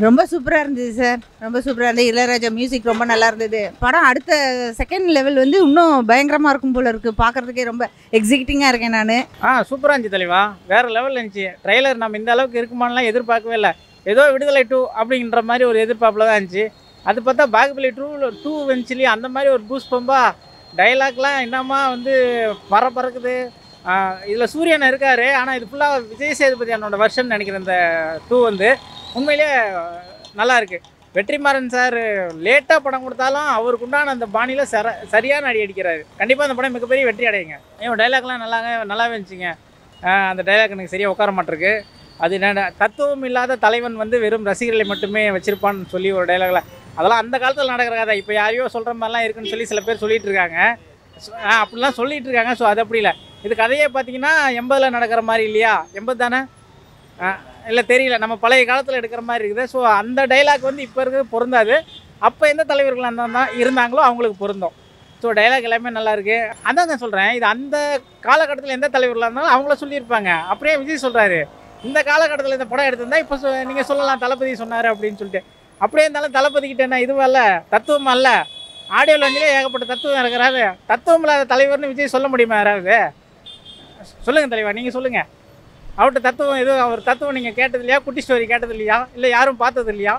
ரொம்ப சூப்பராக இருந்தது சார். ரொம்ப சூப்பராக இருந்தது. இளையராஜா மியூசிக் ரொம்ப நல்லா இருந்தது. படம் அடுத்த செகண்ட் லெவல் வந்து இன்னும் பயங்கரமாக இருக்கும் போல இருக்குது. பார்க்குறதுக்கே ரொம்ப எக்ஸைட்டிங்காக இருக்கேன் நான். சூப்பராக இருந்துச்சு தலைவா. வேறு லெவலில் இருந்துச்சு. ட்ரெய்லர் நம்ம இந்த அளவுக்கு இருக்குமானலாம் எதிர்பார்க்கவே இல்லை. ஏதோ விடுதலை 2 அப்படின்ற மாதிரி ஒரு எதிர்பார்ப்பில் தான் இருந்துச்சு. அது பார்த்தா பாகுபலி 2 வந்துச்சுலி அந்த மாதிரி ஒரு பூஸ் பம்பா டைலாக்லாம் என்னமா வந்து பறக்குது. இதில் சூரியன் இருக்கார். ஆனால் இது ஃபுல்லாக விஜய் சேதுபதி என்னோட வருஷன் நினைக்கிறேன். இந்த 2 வந்து உண்மையிலே நல்லா இருக்குது. வெற்றிமாறன் சார் லேட்டாக படம் கொடுத்தாலும் அவருக்கு உண்டான அந்த பாணியில் சரியான அடி அடிக்கிறாரு. கண்டிப்பாக அந்த படம் மிகப்பெரிய வெற்றி அடையுங்க. ஏன் டைலாக்லாம் நல்லாவே இருந்துச்சுங்க. அந்த டைலாக் எனக்கு சரியாக உட்கார மாட்டிருக்கு. அது என்ன தத்துவம் இல்லாத தலைவன் வந்து வெறும் ரசிகர்களை மட்டுமே வச்சிருப்பான்னு சொல்லி ஒரு டைலாக்ல அதெல்லாம் அந்த காலத்தில் நடக்கிற கதை. இப்போ யாரையோ சொல்கிற மாதிரிலாம் இருக்குன்னு சொல்லி சில பேர் சொல்லிகிட்டு இருக்காங்க. அப்படிலாம் சொல்லிகிட்டு இருக்காங்க. ஸோ அது அப்படி இல்லை. இது கதையே பார்த்தீங்கன்னா 80ல் நடக்கிற மாதிரி இல்லையா? 80 தானே? இல்லை தெரியல. நம்ம பழைய காலத்தில் எடுக்கிற மாதிரி இருக்குது. ஸோ அந்த டைலாக் வந்து இப்போ இருக்கிறது பொருந்தாது. அப்போ எந்த தலைவர்கள் அந்த இருந்தாங்களோ அவங்களுக்கு பொருந்தும். ஸோ டைலாக் எல்லாமே நல்லாயிருக்கு. அதான் நான் சொல்கிறேன். இது அந்த காலகட்டத்தில் எந்த தலைவர்களாக இருந்தாலும் அவங்கள சொல்லியிருப்பாங்க. அப்படியே விஜய் சொல்கிறாரு இந்த காலகட்டத்தில் இந்த படம் எடுத்திருந்தா இப்போ நீங்கள் சொல்லலாம் தளபதி சொன்னார் அப்படின்னு சொல்லிட்டு. அப்படியே இருந்தாலும் தளபதிக்கிட்ட என்ன இதுவல்ல தத்துவம் அல்ல. ஆடியோ லாஞ்சிலே ஏகப்பட்ட தத்துவம் இருக்கிறாரு. தத்துவம் இல்லாத தலைவர்னு விஜய் சொல்ல முடியுமா யாராவது? சொல்லுங்கள் தலைவா, நீங்கள் சொல்லுங்கள். அவர்கிட்ட தத்துவம் எதுவும் அவர் தத்துவம் நீங்கள் கேட்டது இல்லையா? குட்டி ஸ்டோரி கேட்டது இல்லையா? இல்லை யாரும் பார்த்தது இல்லையா?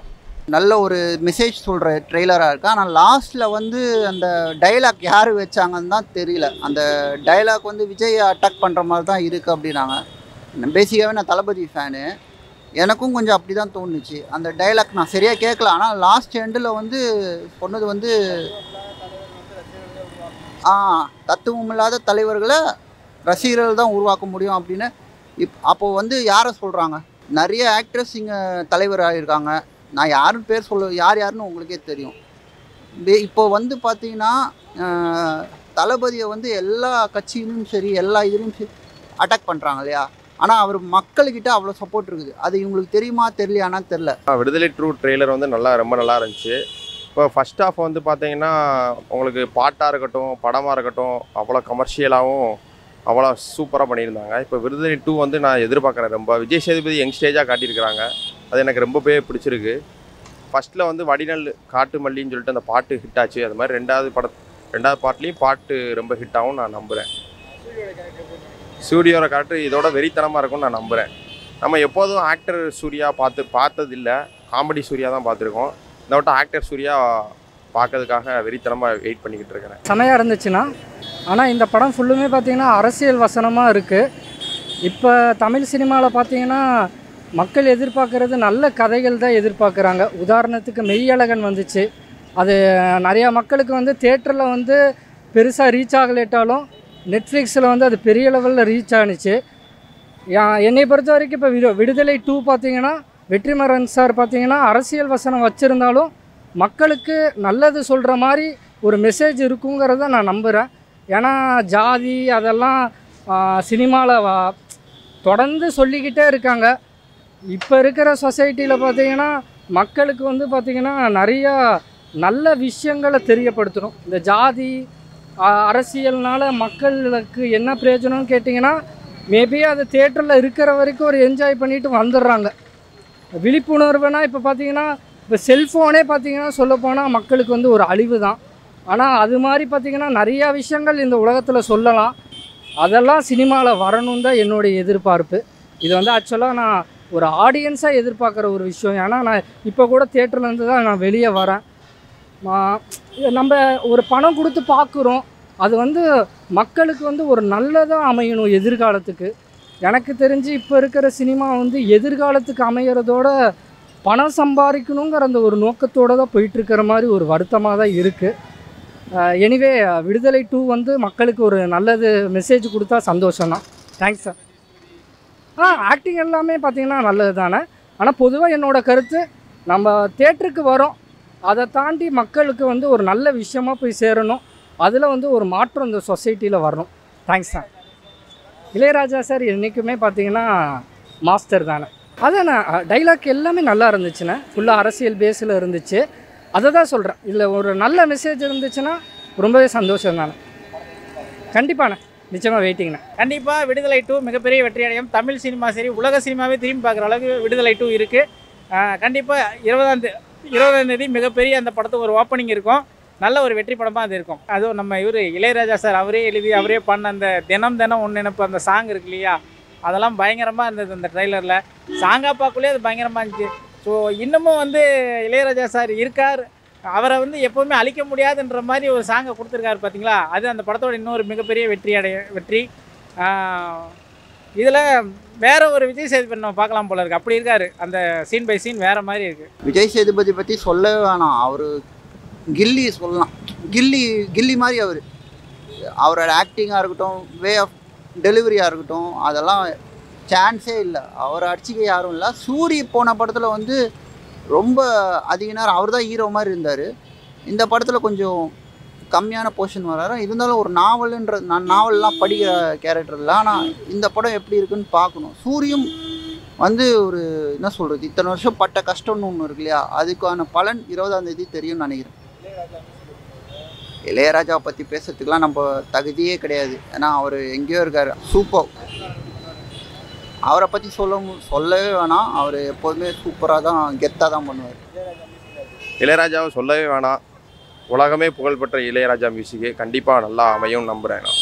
நல்ல ஒரு மெசேஜ் சொல்கிற ட்ரெய்லராக இருக்குது. ஆனால் லாஸ்ட்டில் வந்து அந்த டைலாக் யார் வச்சாங்கன்னு தான் தெரியல. அந்த டைலாக் வந்து விஜய் அட்டாக் பண்ணுற மாதிரி தான் இருக்குது அப்படின்னாங்க. பேசிக்காகவே நான் தளபதி ஃபேனு. எனக்கும் கொஞ்சம் அப்படி தான் தோணுச்சு. அந்த டைலாக் நான் சரியாக கேட்கல. ஆனால் லாஸ்ட் எண்டில் வந்து சொன்னது வந்து தத்துவம் இல்லாத தலைவர்களை ரசிகர்கள் தான் உருவாக்க முடியும் அப்படின்னு. அப்போது வந்து யாரை சொல்கிறாங்க? நிறைய ஆக்ட்ரஸ் இங்கே தலைவராக இருக்காங்க. நான் யாருன்னு பேர் யாருன்னு உங்களுக்கே தெரியும். இப்போ வந்து பார்த்தீங்கன்னா தளபதியை வந்து எல்லா கட்சியிலும் சரி எல்லா இதுலேயும் சரி அட்டாக் பண்ணுறாங்க இல்லையா? ஆனால் அவர் மக்கள்கிட்ட அவ்வளோ சப்போர்ட் இருக்குது. அது இவங்களுக்கு தெரியுமா தெரியலையானான்னு தெரில. விடுதலை 2 ட்ரெய்லர் வந்து ரொம்ப நல்லா இருந்துச்சு. இப்போ ஃபஸ்ட் ஹாஃப் வந்து பார்த்தீங்கன்னா உங்களுக்கு பாட்டாக இருக்கட்டும் படமாக இருக்கட்டும் அவ்வளோ கமர்ஷியலாகவும் அவ்வளோ சூப்பராக பண்ணியிருந்தாங்க. இப்போ விடுதலை 2 வந்து நான் எதிர்பார்க்குறேன். ரொம்ப விஜய் சேதுபதி யங் ஸ்டேஜாக காட்டியிருக்கிறாங்க. அது எனக்கு ரொம்பவே பிடிச்சிருக்கு. ஃபஸ்ட்டில் வந்து வடிநல் காட்டு மல்லின்னு சொல்லிட்டு அந்த பாட்டு ஹிட் ஆச்சு. அது மாதிரி ரெண்டாவது பார்ட்லேயும் பாட்டு ரொம்ப ஹிட் ஆகும் நான் நம்புகிறேன். சூரியோட கேரக்டர் இதோட வெறித்தனமாக இருக்கும்னு நான் நம்புகிறேன். நம்ம எப்போதும் ஆக்டர் சூர்யா பார்த்ததில்லை. காமெடி சூர்யா தான் பார்த்துருக்கோம். இந்த வட்டம் ஆக்டர் சூர்யா பார்க்கறதுக்காக வெறித்தனமாக வெயிட் பண்ணிக்கிட்டு இருக்கிறேன். செமையாக இருந்துச்சுன்னா. ஆனால் இந்த படம் ஃபுல்லுமே பார்த்திங்கன்னா அரசியல் வசனமாக இருக்குது. இப்போ தமிழ் சினிமாவில் பார்த்திங்கன்னா மக்கள் எதிர்பார்க்குறது நல்ல கதைகள் தான் எதிர்பார்க்குறாங்க. உதாரணத்துக்கு மெய்யழகன் வந்துச்சு. அது நிறையா மக்களுக்கு வந்து தேட்டரில் வந்து பெருசாக ரீச் ஆகலேட்டாலும் நெட்ஃப்ளிக்ஸில் வந்து அது பெரிய லெவலில் ரீச் ஆணுச்சு. என்னை பொறுத்த வரைக்கும் இப்போ விடுதலை 2 பார்த்திங்கன்னா வெற்றிமாறன் சார் பார்த்திங்கன்னா அரசியல் வசனம் வச்சுருந்தாலும் மக்களுக்கு நல்லது சொல்கிற மாதிரி ஒரு மெசேஜ் இருக்குங்கிறத நான் நம்புகிறேன். ஏன்னா ஜாதி அதெல்லாம் சினிமாவில் தொடர்ந்து சொல்லிக்கிட்டே இருக்காங்க. இப்போ இருக்கிற சொசைட்டியில் பார்த்திங்கன்னா மக்களுக்கு வந்து பார்த்திங்கன்னா நிறையா நல்ல விஷயங்களை தெரியப்படுத்தணும். இந்த ஜாதி அரசியல்னால் மக்களுக்கு என்ன பிரயோஜனம்னு கேட்டிங்கன்னா மேபி அது தேட்டரில் இருக்கிற வரைக்கும் ஒரு என்ஜாய் பண்ணிவிட்டு வந்துடுறாங்க. விழிப்புணர்வுனா இப்போ பார்த்திங்கன்னா இப்போ செல்ஃபோனே பார்த்திங்கன்னா சொல்லப்போனால் மக்களுக்கு வந்து ஒரு அழிவு தான். ஆனால் அது மாதிரி பார்த்திங்கன்னா நிறையா விஷயங்கள் இந்த உலகத்தில் சொல்லலாம். அதெல்லாம் சினிமாவில் வரணும் தான் என்னுடைய எதிர்பார்ப்பு. இது வந்து ஆக்சுவலாக நான் ஒரு ஆடியன்ஸாக எதிர்பார்க்குற ஒரு விஷயம். ஏன்னா நான் இப்போ கூட தேட்டர்லேருந்து தான் நான் வெளியே வரேன். நம்ம ஒரு பணம் கொடுத்து பார்க்குறோம். அது வந்து மக்களுக்கு வந்து ஒரு நல்லதாக அமையணும் எதிர்காலத்துக்கு. எனக்கு தெரிஞ்சு இப்போ இருக்கிற சினிமா வந்து எதிர்காலத்துக்கு அமைகிறதோட பணம் சம்பாதிக்கணுங்கிற அந்த ஒரு நோக்கத்தோடு தான் போயிட்டுருக்கிற மாதிரி ஒரு வருத்தமாக தான் இருக்குது. எனிவே விடுதலை 2 வந்து மக்களுக்கு ஒரு நல்லது மெசேஜ் கொடுத்தா சந்தோஷம்தான். Thanks sir. ஆக்டிங் எல்லாமே பார்த்திங்கன்னா நல்லது தானே. ஆனால் பொதுவாக என்னோடய கருத்து நம்ம தேட்டருக்கு வரோம், அதை தாண்டி மக்களுக்கு வந்து ஒரு நல்ல விஷயமாக போய் சேரணும். அதில் வந்து ஒரு மாற்றம் இந்த சொசைட்டியில் வரணும். Thanks sir. இளையராஜா சார் என்றைக்குமே பார்த்திங்கன்னா மாஸ்டர் தானே. அதான் டைலாக் எல்லாமே நல்லா இருந்துச்சுண்ணே. ஃபுல்லாக அரசியல் பேஸில் இருந்துச்சு. அதை தான் சொல்கிறேன். இதில் ஒரு நல்ல மெசேஜ் இருந்துச்சுன்னா ரொம்பவே சந்தோஷம் தானே. கண்டிப்பாண்ணே, நிச்சயமாக வெயிட்டிங்கண்ணே. கண்டிப்பாக விடுதலை 2 மிகப்பெரிய வெற்றி அடையும். தமிழ் சினிமா சரி உலக சினிமாவே திரும்பி பார்க்குற அளவுக்கு விடுதலை 2 இருக்குது. கண்டிப்பாக 20ஆம் தேதி மிகப்பெரிய அந்த படத்துக்கு ஒரு ஓப்பனிங் இருக்கும். நல்ல ஒரு வெற்றி படமாக அது இருக்கும். அதுவும் நம்ம இவர் இளையராஜா சார் அவரே எழுதி அவரே பண்ண அந்த தினம் தினம் ஒன்று நினைப்பு அந்த சாங் இருக்கு இல்லையா, அதெல்லாம் பயங்கரமாக இருந்தது அந்த ட்ரெய்லரில். சாங்கா பார்க்கலே அது பயங்கரமாக இருந்துச்சு. ஸோ இன்னமும் வந்து இளையராஜா சார் இருக்கார், அவரை வந்து எப்போவுமே அழிக்க முடியாதுன்ற மாதிரி ஒரு சாங்கை கொடுத்துருக்காரு பார்த்தீங்களா, அது அந்த படத்தோட இன்னொரு மிகப்பெரிய வெற்றி. இதில் வேற ஒரு விஜய் சேதுபதி நம்ம பார்க்கலாம் போல இருக்குது. அப்படி இருக்காரு, அந்த சீன் பை சீன் வேறு மாதிரி இருக்குது. விஜய் சேதுபதி பற்றி சொல்லவே வேணாம். அவர் கில்லி சொல்லலாம். கில்லி மாதிரி அவரோட ஆக்டிங்காக இருக்கட்டும், வே ஆஃப் டெலிவரியாக இருக்கட்டும், அதெல்லாம் சான்ஸே இல்லை. அவரை அடிச்சிக்க யாரும் இல்லை. சூரி போன படத்தில் வந்து ரொம்ப அதிக நேரம் அவர் தான் ஹீரோ மாதிரி இருந்தார். இந்த படத்தில் கொஞ்சம் கம்மியான போர்ஷன் வராரு. இருந்தாலும் ஒரு நான் நாவல்லாம் படிக்கிற கேரக்டர் இல்லை. ஆனால் இந்த படம் எப்படி இருக்குன்னு பார்க்கணும். சூரியும் வந்து ஒரு என்ன சொல்கிறது, இத்தனை வருஷம் பட்ட கஷ்டம்னு ஒன்று இருக்கு இல்லையா, அதுக்கான பலன் 20ஆம் தேதி தெரியும்னு நினைக்கிறேன். இளையராஜாவை பற்றி பேசுறதுக்கெலாம் நம்ம தகுதியே கிடையாது. ஏன்னா அவர் எங்கேயோ இருக்கார். சூப்பர். அவரை பற்றி சொல்லவே வேணாம். அவர் எப்போதுமே சூப்பராக தான் கெத்தாக தான் பண்ணுவார். இளையராஜாவை சொல்லவே வேணாம். உலகமே புகழ்பெற்ற இளையராஜா மியூசிக்கு கண்டிப்பாக நல்லா அமையும் நம்புகிறேன் நான்.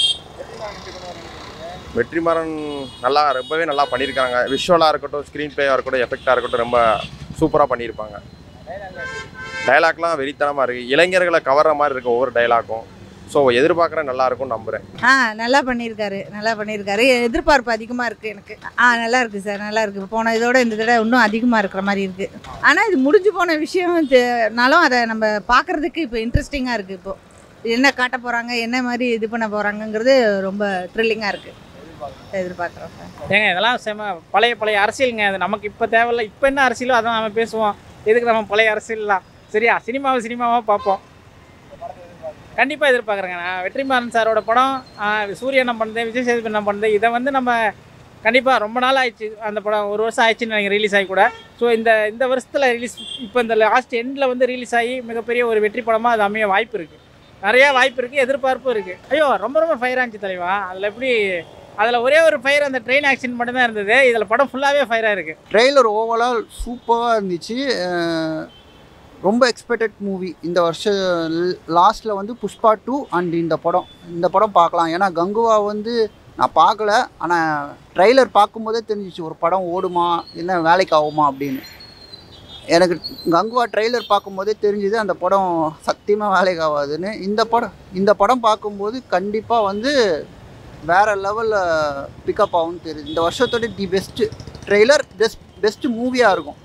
வெற்றிமாறன் ரொம்பவே நல்லா பண்ணியிருக்காங்க. விஷுவலாக இருக்கட்டும், ஸ்க்ரீன் பிளேயாக இருக்கட்டும், எஃபெக்டாக இருக்கட்டும், ரொம்ப சூப்பராக பண்ணியிருப்பாங்க. டைலாக்லாம் வெறித்தனமாக இருக்குது. இளைஞர்களை கவர்ற மாதிரி இருக்குது ஒவ்வொரு டைலாக்கும். ஸோ எதிர்பார்க்குறேன் நல்லாயிருக்கும்னு நம்புகிறேன். நல்லா பண்ணியிருக்காரு. எதிர்பார்ப்பு அதிகமாக இருக்குது எனக்கு. நல்லா இருக்குது சார், நல்லா இருக்குது. போன இதோட இந்த தடவை இன்னும் அதிகமாக இருக்கிற மாதிரி இருக்குது. ஆனால் இது முடிஞ்சு போன விஷயம்னாலும் அதை நம்ம பார்க்குறதுக்கு இப்போ இன்ட்ரெஸ்டிங்காக இருக்குது. இப்போது என்ன காட்ட போகிறாங்க, என்ன மாதிரி இது பண்ண போகிறாங்கங்கிறது ரொம்ப த்ரில்லிங்காக இருக்குது. எதிர்பார்க்குறோம் சார். ஏங்க இதெல்லாம் பழைய அரசியலுங்க. அது நமக்கு இப்போ தேவையில்லை. இப்போ என்ன அரசியலோ அதான் நம்ம பேசுவோம். எதுக்கு நம்ம பழைய அரசியல்லாம்? சரியா, சினிமாவை பார்ப்போம். கண்டிப்பாக எதிர்பார்க்குறேங்க. நான் வெற்றிமாறன் சாரோட படம், சூரியன் பண்ணது, விஜய் சேதுபதி பண்ணது, இதை வந்து நம்ம கண்டிப்பாக ரொம்ப நாள் ஆயிடுச்சு. அந்த படம் 1 வருஷம் ஆயிடுச்சுன்னு நினைக்கிறேன் ரிலீஸ் ஆகி கூட. ஸோ இந்த வருஷத்தில் இப்போ இந்த லாஸ்ட் எண்டில் வந்து ரிலீஸ் ஆகி மிகப்பெரிய ஒரு வெற்றி படமாக அது அமைய வாய்ப்பு இருக்குது. நிறையா வாய்ப்பு இருக்குது, எதிர்பார்ப்பும் இருக்குது. ஐயோ ரொம்ப ஃபயராக இருந்துச்சு தலைவா. அதில் ஒரே ஒரு ஃபயர் அந்த ட்ரெயின் ஆக்சிடென்ட் மட்டும் தான் இருந்தது. இதில் படம் ஃபுல்லாகவே ஃபயராக இருக்குது. ட்ரெய்லர் ஓவரால் சூப்பராக இருந்துச்சு. ரொம்ப எக்ஸ்பெக்டட் மூவி. இந்த வருஷம் லாஸ்ட்டில் வந்து புஷ்பா 2 அண்ட் இந்த படம் பார்க்கலாம். ஏன்னா கங்குவா வந்து நான் பார்க்கல, ஆனால் ட்ரெய்லர் பார்க்கும்போதே தெரிஞ்சிச்சு ஒரு படம் ஓடுமா இல்லை வேலைக்கு ஆகுமா அப்படின்னு. எனக்கு கங்குவா ட்ரெய்லர் பார்க்கும்போதே தெரிஞ்சுது அந்த படம் சத்தியமாக வேலைக்கு ஆகாதுன்னு. இந்த படம் பார்க்கும்போது கண்டிப்பாக வந்து வேறு லெவலில் பிக்கப் ஆகும்னு தெரியுது. இந்த வருஷத்தோட தி பெஸ்ட்டு ட்ரெய்லர் பெஸ்ட் மூவியாக இருக்கும்.